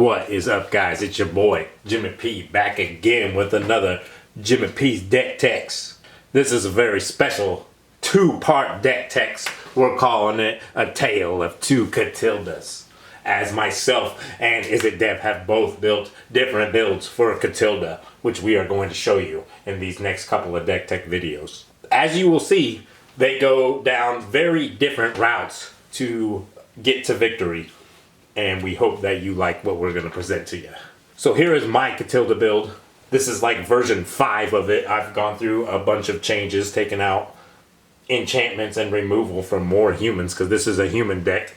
What is up, guys? It's your boy Jimmy P back again with another Jimmy P's deck text. This is a very special two-part deck text. We're calling it A Tale of Two Katildas, as myself and Izzit Dev have both built different builds for Katilda, which we are going to show you in these next couple of deck tech videos. As you will see, they go down very different routes to get to victory, and we hope that you like what we're going to present to you. So here is my Katilda build. This is like version 5 of it. I've gone through a bunch of changes, taken out enchantments and removal from more humans, because this is a human deck.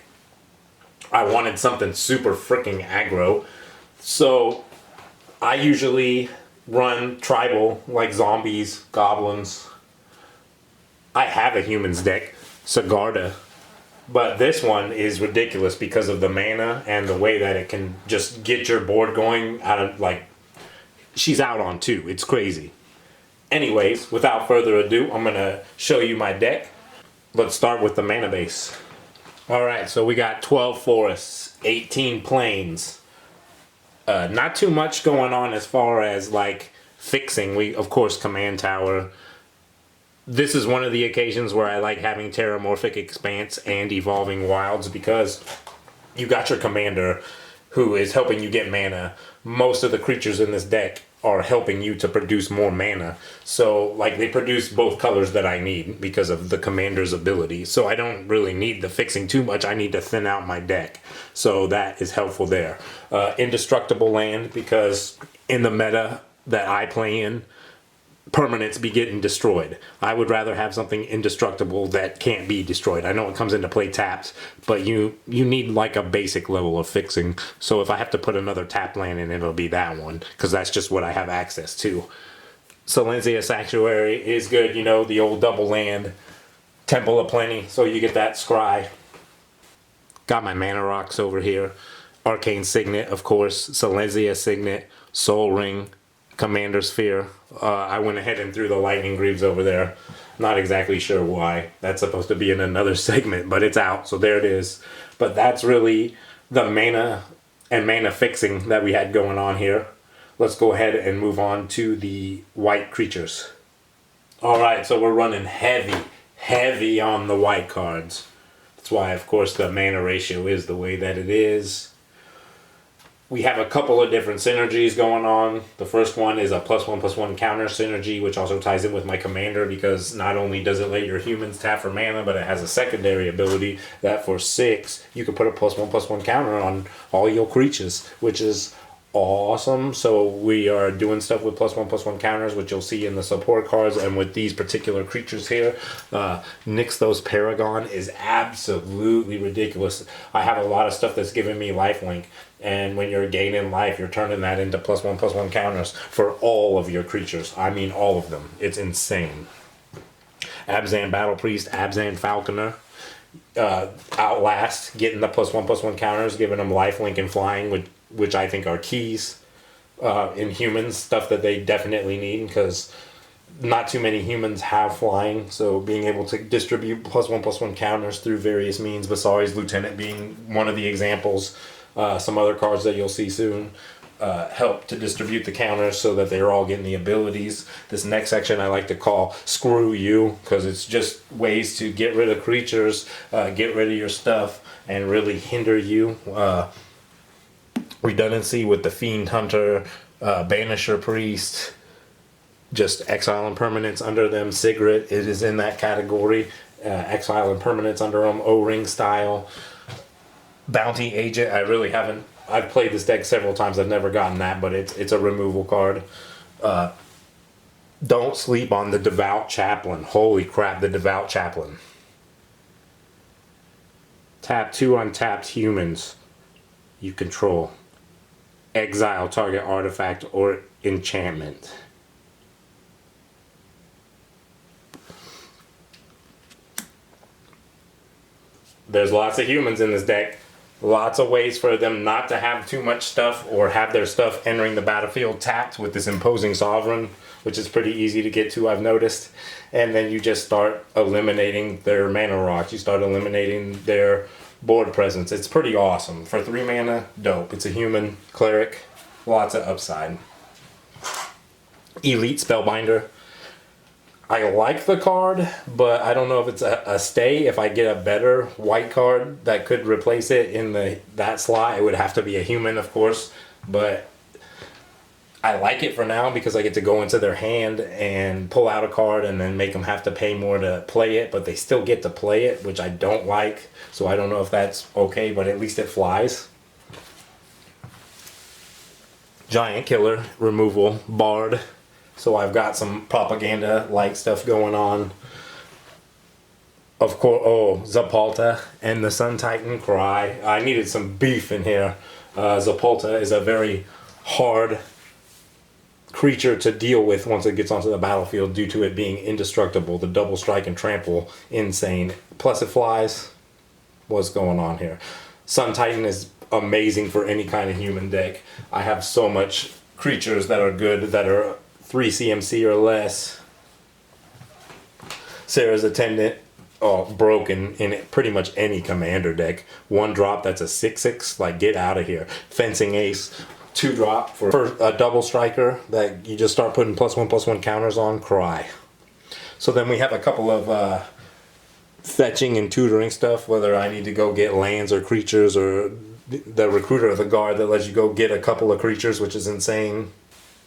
I wanted something super freaking aggro, so I usually run tribal, like zombies, goblins. I have a humans deck, Sigarda, but this one is ridiculous because of the mana and the way that it can just get your board going out of, like, she's out on 2. It's crazy. Anyways, without further ado, I'm gonna show you my deck. Let's start with the mana base. Alright, so we got 12 forests, 18 plains. Not too much going on as far as like fixing. We, of course, command tower. This is one of the occasions where I like having Terramorphic Expanse and Evolving Wilds, because you got your commander who is helping you get mana. Most of the creatures in this deck are helping you to produce more mana. So, like, they produce both colors that I need because of the commander's ability. So I don't really need the fixing too much. I need to thin out my deck. So that is helpful there. Indestructible land, because in the meta that I play in, permanents be getting destroyed. I would rather have something indestructible that can't be destroyed. I know it comes into play tapped, but you need like a basic level of fixing. So if I have to put another tap land in, it'll be that one, because that's just what I have access to. Silencia Sanctuary is good, you know, the old double land, Temple of Plenty, so you get that scry. Got my mana rocks over here. Arcane Signet, of course, Silencia Signet, Soul Ring, Commander Sphere. I went ahead and threw the Lightning Greaves over there. Not exactly sure why. That's supposed to be in another segment, but it's out, so there it is. But that's really the mana and mana fixing that we had going on here. Let's go ahead and move on to the white creatures. Alright, so we're running heavy on the white cards. That's why, of course, the mana ratio is the way that it is. We have a couple of different synergies going on. The first one is a +1/+1 counter synergy, which also ties in with my commander, because not only does it let your humans tap for mana, but it has a secondary ability that for 6, you can put a +1/+1 counter on all your creatures, which is awesome. So we are doing stuff with +1/+1 counters, which you'll see in the support cards, and with these particular creatures here. Nixthos Paragon is absolutely ridiculous. I have a lot of stuff that's giving me lifelink, and when you're gaining life, you're turning that into +1/+1 counters for all of your creatures. I mean all of them. It's insane. Abzan Battle Priest, Abzan Falconer, Outlast, getting the +1/+1 counters, giving them lifelink and flying, which I think are keys in humans, stuff that they definitely need, because not too many humans have flying. So being able to distribute +1/+1 counters through various means, Vasari's Lieutenant being one of the examples, some other cards that you'll see soon, help to distribute the counters so that they're all getting the abilities. This next section I like to call Screw You, because it's just ways to get rid of creatures, get rid of your stuff, and really hinder you. Redundancy with the Fiend Hunter, Banisher Priest, just exile and permanents under them. Sigret, it is in that category. Exile and permanents under them, O-Ring style. Bounty Agent, I really haven't. I've played this deck several times. I've never gotten that, but it's a removal card. Don't sleep on the Devout Chaplain. Holy crap, the Devout Chaplain. Tap 2 untapped humans you control. Exile target artifact or enchantment. There's lots of humans in this deck. Lots of ways for them not to have too much stuff or have their stuff entering the battlefield tapped with this Imposing Sovereign, which is pretty easy to get to, I've noticed. And then you just start eliminating their mana rocks. You start eliminating their board presence. It's pretty awesome. For 3 mana, dope. It's a human cleric, lots of upside. Elite Spellbinder. I like the card, but I don't know if it's a stay. If I get a better white card that could replace it in that slot, it would have to be a human, of course. But I like it for now because I get to go into their hand and pull out a card and then make them have to pay more to play it, but they still get to play it, which I don't like. So I don't know if that's okay, but at least it flies. Giant Killer, removal, Bard. So I've got some propaganda-like stuff going on. Of course, Zapalta and the Sun Titan Cry. I needed some beef in here. Zapalta is a very hard creature to deal with once it gets onto the battlefield due to it being indestructible. The double strike and trample, insane. Plus it flies. What's going on here? Sun Titan is amazing for any kind of human deck. I have so much creatures that are good that are 3 CMC or less. Sarah's Attendant, broken in pretty much any commander deck. 1 drop, that's a 6/6, like get out of here. Fencing Ace, 2 drop for a double striker that you just start putting +1/+1 counters on, Cry. So then we have a couple of fetching and tutoring stuff, whether I need to go get lands or creatures, or the Recruiter of the Guard that lets you go get a couple of creatures, which is insane.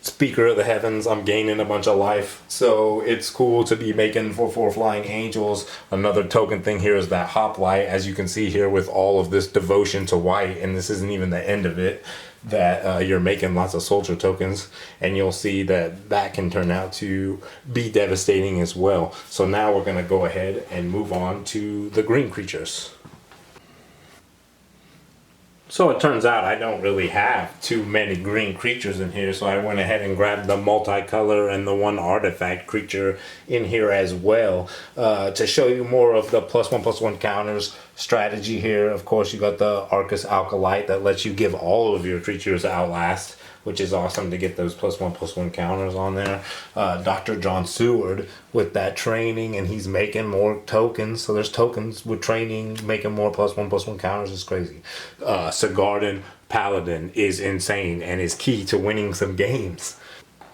Speaker of the Heavens, I'm gaining a bunch of life, so it's cool to be making 4/4 Flying Angels. Another token thing here is that Hoplite, as you can see here with all of this devotion to white, and this isn't even the end of it, that you're making lots of soldier tokens, and you'll see that that can turn out to be devastating as well. So now we're going to go ahead and move on to the green creatures. So it turns out I don't really have too many green creatures in here, so I went ahead and grabbed the multicolor and the 1 artifact creature in here as well, to show you more of the +1/+1 counters strategy here. Of course, you got the Arcus Alkalite that lets you give all of your creatures Outlast, which is awesome to get those +1/+1 counters on there. Dr. John Seward with that training, and he's making more tokens. So there's tokens with training, making more +1/+1 counters. Is crazy. Sigarden Paladin is insane and is key to winning some games.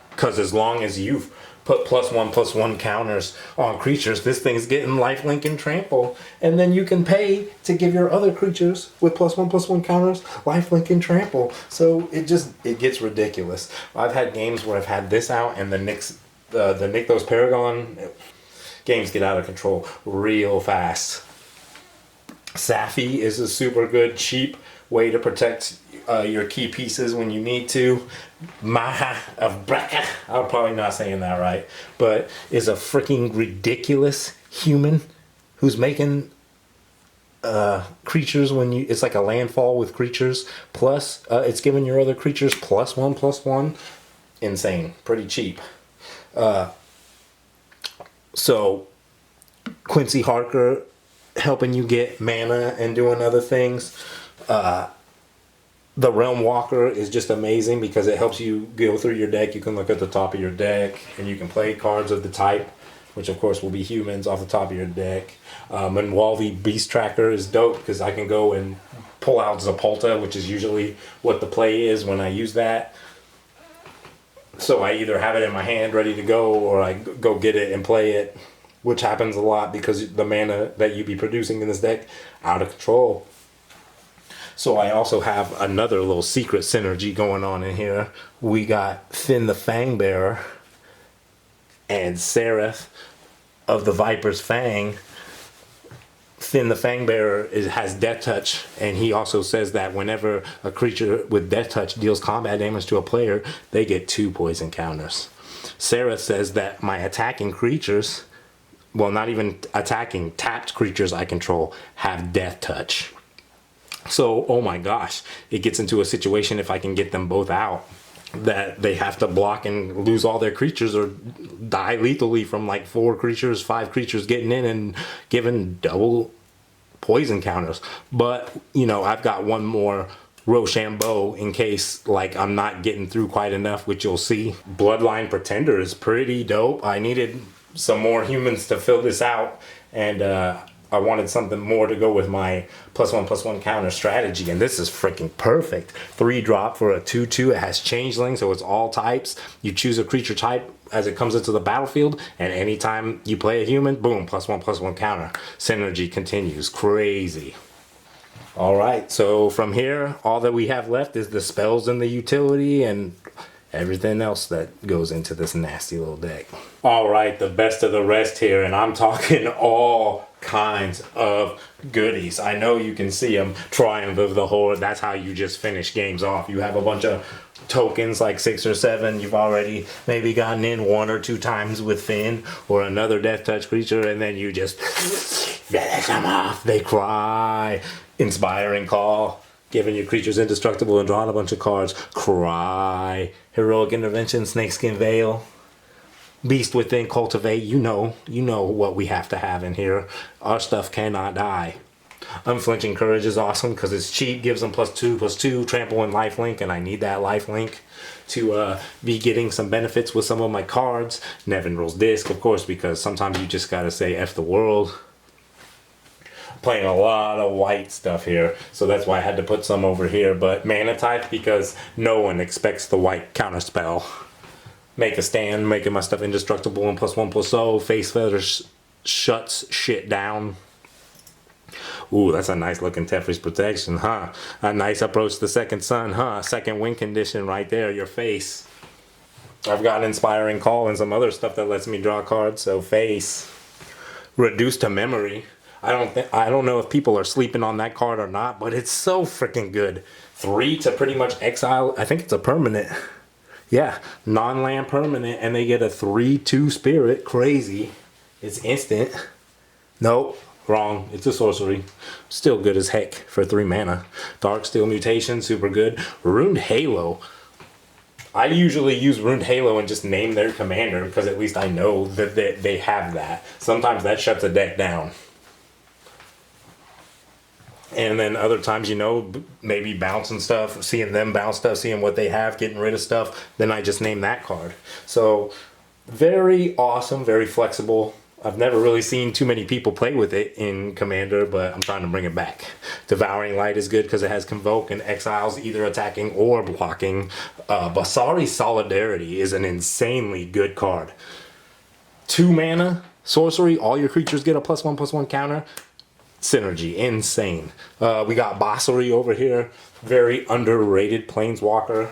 Because as long as you've put +1/+1 counters on creatures, this thing's getting lifelink and trample, and then you can pay to give your other creatures with +1/+1 counters lifelink and trample. So it gets ridiculous. I've had games where I've had this out and the Nykthos Paragon games get out of control real fast. Safi is a super good cheap way to protect your key pieces when you need to. Maha of Breka, I'm probably not saying that right, but is a freaking ridiculous human who's making creatures when you, it's like a landfall with creatures, plus it's giving your other creatures +1/+1. Insane, pretty cheap. So Quincy Harker helping you get mana and doing other things. The Realm Walker is just amazing because it helps you go through your deck. You can look at the top of your deck and you can play cards of the type, which of course will be humans, off the top of your deck. Manwalvi Beast Tracker is dope because I can go and pull out Zapalta, which is usually what the play is when I use that. So I either have it in my hand ready to go, or I go get it and play it, which happens a lot because the mana that you be producing in this deck out of control. So I also have another little secret synergy going on in here. We got Finn the Fangbearer and Seraph of the Viper's Fang. Finn the Fangbearer has Death Touch, and he also says that whenever a creature with Death Touch deals combat damage to a player, they get 2 poison counters. Seraph says that my attacking creatures, well, not even attacking, tapped creatures I control have Death Touch. So, oh my gosh, it gets into a situation if I can get them both out that they have to block and lose all their creatures or die lethally from like 4 creatures, 5 creatures getting in and giving double poison counters. But, you know, I've got one more Rochambeau in case like I'm not getting through quite enough, which you'll see. Bloodline Pretender is pretty dope. I needed some more humans to fill this out, and I wanted something more to go with my +1/+1 counter strategy, and this is freaking perfect. 3 drop for a 2/2. It has changeling, so it's all types. You choose a creature type as it comes into the battlefield, and anytime you play a human, boom, +1/+1 counter. Synergy continues. Crazy. Alright, so from here, all that we have left is the spells and the utility and everything else that goes into this nasty little deck. Alright, the best of the rest here, and I'm talking all kinds of goodies. I know you can see them. Triumph of the Horde, that's how you just finish games off. You have a bunch of tokens, like 6 or 7. You've already maybe gotten in 1 or 2 times with Finn or another death touch creature, and then you just finish them off. They cry. Inspiring Call, giving your creatures indestructible and drawing a bunch of cards. Cry. Heroic Intervention, Snakeskin Veil. Beast Within, Cultivate. You know what we have to have in here. Our stuff cannot die. Unflinching Courage is awesome because it's cheap, gives them +2/+2, trample and lifelink, and I need that lifelink to be getting some benefits with some of my cards. Nevinral's Disc, of course, because sometimes you just gotta say F the world. Playing a lot of white stuff here, so that's why I had to put some over here. But mana type, because no one expects the white counterspell. Make a stand, making my stuff indestructible and +1/+0. Face Feather shuts shit down. Ooh, that's a nice looking Teferi's Protection, huh? A nice approach to Second Sun, huh? Second win condition right there, your face. I've got Inspiring Call and some other stuff that lets me draw cards, so face. Reduced to Memory. I don't know if people are sleeping on that card or not, but it's so freaking good. 3 to pretty much exile. I think it's a permanent. Yeah, non-land permanent, and they get a 3/2 spirit. Crazy. It's instant. Nope, wrong. It's a sorcery. Still good as heck for 3 mana. Darksteel Mutation, super good. Runed Halo. I usually use Runed Halo and just name their commander because at least I know that they have that. Sometimes that shuts a deck down. And then other times, maybe bouncing stuff, seeing them bounce stuff, seeing what they have, getting rid of stuff, then I just name that card. So, very awesome, very flexible. I've never really seen too many people play with it in Commander, but I'm trying to bring it back. Devouring Light is good because it has Convoke and exiles either attacking or blocking. Basari Solidarity is an insanely good card. 2 mana, sorcery, all your creatures get a +1/+1 counter. Synergy, insane. We got Basari over here, very underrated planeswalker,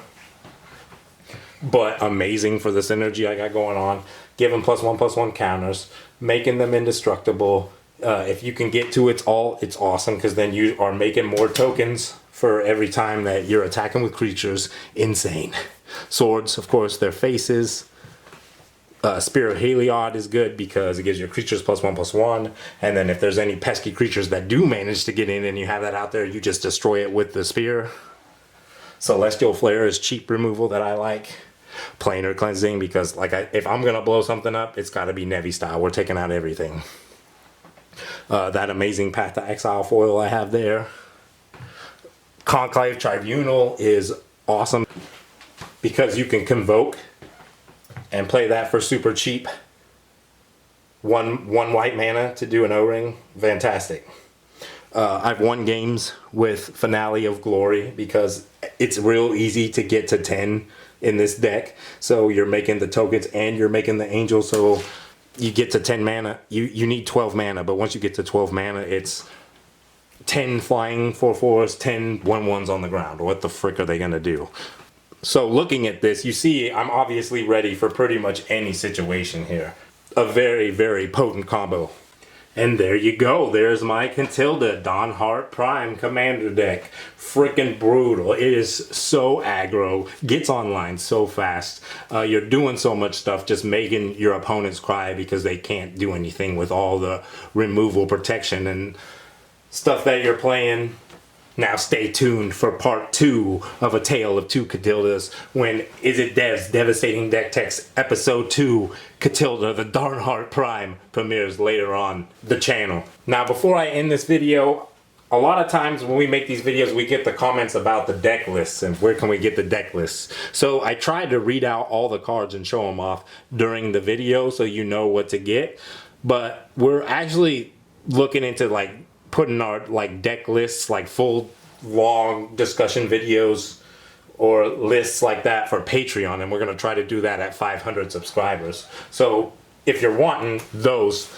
but amazing for the synergy I got going on. Give them +1/+1 counters, making them indestructible. If you can get to it's awesome because then you are making more tokens for every time that you're attacking with creatures. Insane. Swords, of course, their faces. Spirit Heliod is good because it gives your creatures +1/+1, and then if there's any pesky creatures that do manage to get in and you have that out there, you just destroy it with the spear. Celestial Flare is cheap removal that I like. Planar Cleansing because if I'm gonna blow something up, it's got to be Nevi style. We're taking out everything. That amazing Path to Exile foil I have there. Conclave Tribunal is awesome because you can convoke and play that for super cheap. One white mana to do an O-ring. Fantastic. I've won games with Finale of Glory because it's real easy to get to 10 in this deck. So you're making the tokens and you're making the angel, so you get to 10 mana. You need 12 mana, but once you get to 12 mana, it's 10 flying 4/4s, 10 1/1s on the ground. What the frick are they gonna do? So looking at this, you see I'm obviously ready for pretty much any situation here. A very, very potent combo. And there you go. There's my Katilda Dawnhart Prime Commander deck. Freaking brutal. It is so aggro. Gets online so fast. You're doing so much stuff just making your opponents cry because they can't do anything with all the removal protection and stuff that you're playing. Now stay tuned for part 2 of A Tale of Two Katildas when Izzit Dev's Devastating Deck Text Episode 2, Katilda the Dawnhart Prime, premieres later on the channel. Now before I end this video, a lot of times when we make these videos we get the comments about the deck lists and where can we get the deck lists. So I tried to read out all the cards and show them off during the video so you know what to get. But we're actually looking into like putting our like deck lists, like full long discussion videos or lists like that for Patreon, and we're going to try to do that at 500 subscribers. So if you're wanting those,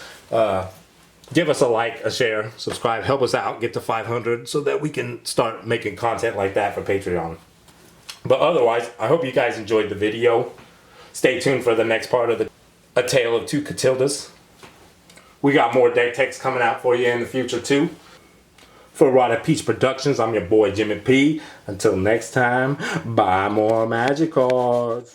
give us a like, a share, subscribe, help us out, get to 500 so that we can start making content like that for Patreon. But otherwise, I hope you guys enjoyed the video. Stay tuned for the next part of A Tale of Two Katildas. We got more deck techs coming out for you in the future too. For Rotted Peach Productions, I'm your boy Jimmy P. Until next time, buy more magic cards.